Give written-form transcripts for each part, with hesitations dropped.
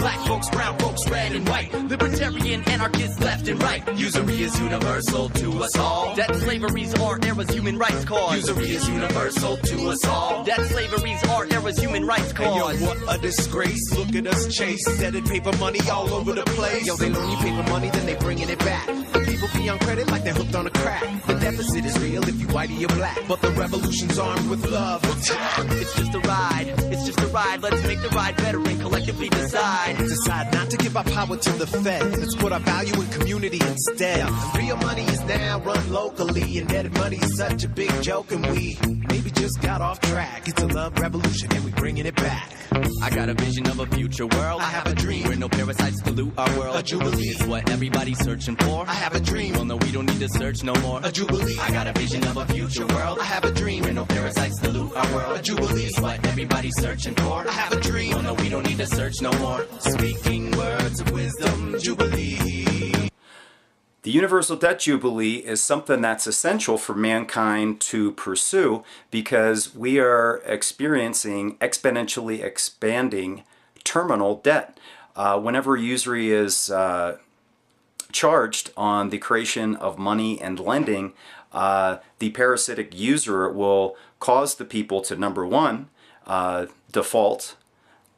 black folks, brown folks, red and white, libertarian, anarchists, left and right. Usury is universal to us all. Debt, slavery's our era's human rights cause. Usury is universal to us all. Debt, slavery's our era's human rights cause. Hey, yo, what a disgrace. Look at us chase. Deaded paper money all over the place. Yo, they loan you paper money, then they bringing it back. The people be on credit like they're hooked on a crack. The deficit is real if you white or you're black. But the revolution's armed with love. It's just a ride. It's just a ride. Let's make the ride better and collectively decide. Decide not to give our power to the Fed. Let's put our value in community instead. Real money is now run locally, and netted money is such a big joke, and we maybe just got off track. It's a love revolution, and we bringing it back. I got a vision of a future world. I have a dream where no parasites pollute our world. A jubilee is what everybody's searching for. I have a dream. Well, no, we don't need to search no more. A jubilee. I got a vision of a future world. I have a dream where no parasites pollute our world. A jubilee is what everybody's searching for. I have a dream. Well, no, we don't need to search no more. Speaking words of wisdom, Jubilee. The Universal Debt Jubilee is something that's essential for mankind to pursue because we are experiencing exponentially expanding terminal debt. Whenever usury is charged on the creation of money and lending, the parasitic usurer will cause the people to, number one, default,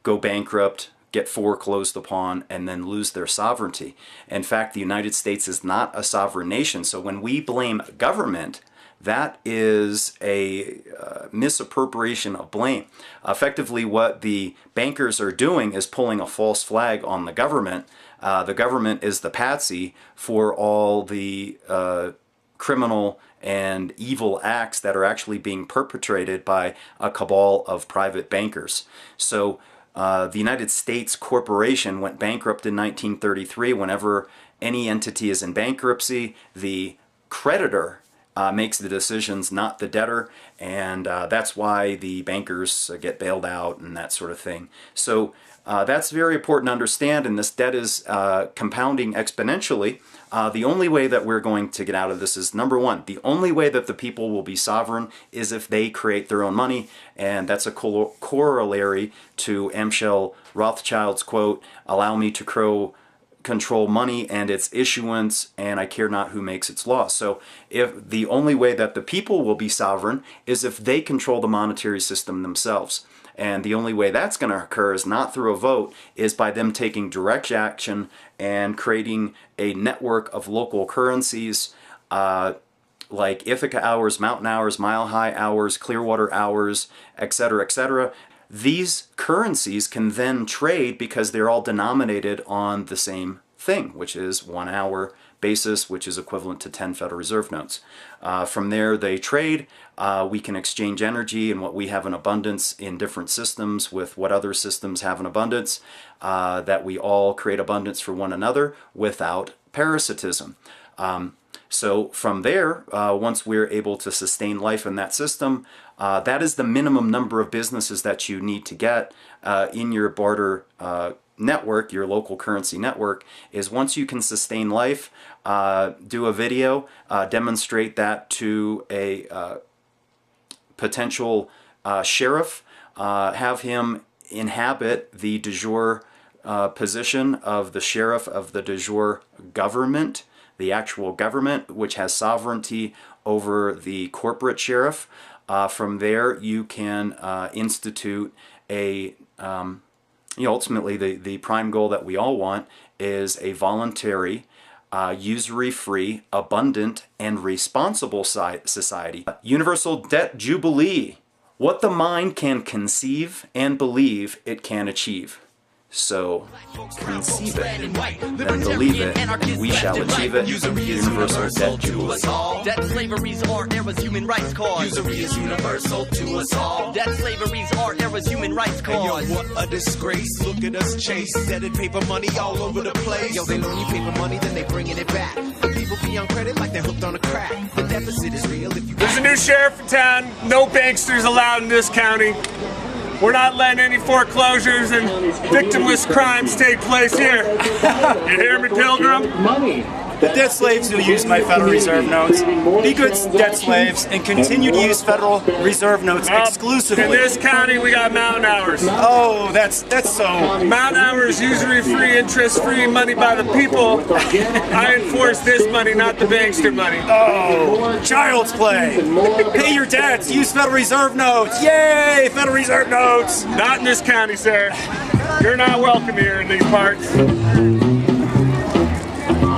go bankrupt, get foreclosed upon, and then lose their sovereignty. In fact, the United States is not a sovereign nation, so when we blame government, that is a misappropriation of blame. Effectively, what the bankers are doing is pulling a false flag on the government. The government is the patsy for all the criminal and evil acts that are actually being perpetrated by a cabal of private bankers. So the United States Corporation went bankrupt in 1933. Whenever any entity is in bankruptcy, the creditor makes the decisions, not the debtor, and that's why the bankers get bailed out and that sort of thing. So that's very important to understand, and this debt is compounding exponentially. The only way that we're going to get out of this is, number one, the only way that the people will be sovereign is if they create their own money, and that's a corollary to Amschel Rothschild's quote, "Allow me to control money and its issuance, and I care not who makes its law." So if the only way that the people will be sovereign is if they control the monetary system themselves. And the only way that's going to occur is not through a vote, is by them taking direct action and creating a network of local currencies like Ithaca hours, Mountain hours, Mile High hours, Clearwater hours, etc., etc. These currencies can then trade because they're all denominated on the same thing, which is 1 hour basis, which is equivalent to 10 Federal Reserve notes. From there they trade. We can exchange energy and what we have in abundance in different systems with what other systems have in abundance, that we all create abundance for one another without parasitism. So from there, once we're able to sustain life in that system, that is the minimum number of businesses that you need to get in your barter network, your local currency network, is once you can sustain life, do a video, demonstrate that to a potential sheriff, have him inhabit the de jure position of the sheriff of the de jure government, the actual government, which has sovereignty over the corporate sheriff. From there, you can institute a, ultimately the prime goal that we all want is a voluntary, usury-free, abundant, and responsible society. Universal Debt Jubilee. What the mind can conceive and believe it can achieve. So, conceive it, then believe it, and we shall achieve it. Universal Debt Jubilee. Debt, slavery's our era's human rights cause. Usury is universal to us all. Debt, slavery's our era's human rights cause. Hey, yo, what a disgrace. Look at us chase. Deaded paper money all over the place. Yo, they loan you paper money, then they bringing it back. The people be on credit like they're hooked on a crack. The deficit is real if you... There's a new sheriff in town. No banksters allowed in this county. We're not letting any foreclosures and victimless crimes take place here. You hear me, Pilgrim? Money. The debt slaves who use my Federal Reserve notes, be good debt slaves and continue to use Federal Reserve notes exclusively. In this county, we got mountain hours. Oh, that's so. Mountain hours, usury free, interest free, money by the people. I enforce this money, not the bankster money. Oh, child's play. Pay your debts, use Federal Reserve notes. Yay, Federal Reserve notes. Not in this county, sir. You're not welcome here in these parts.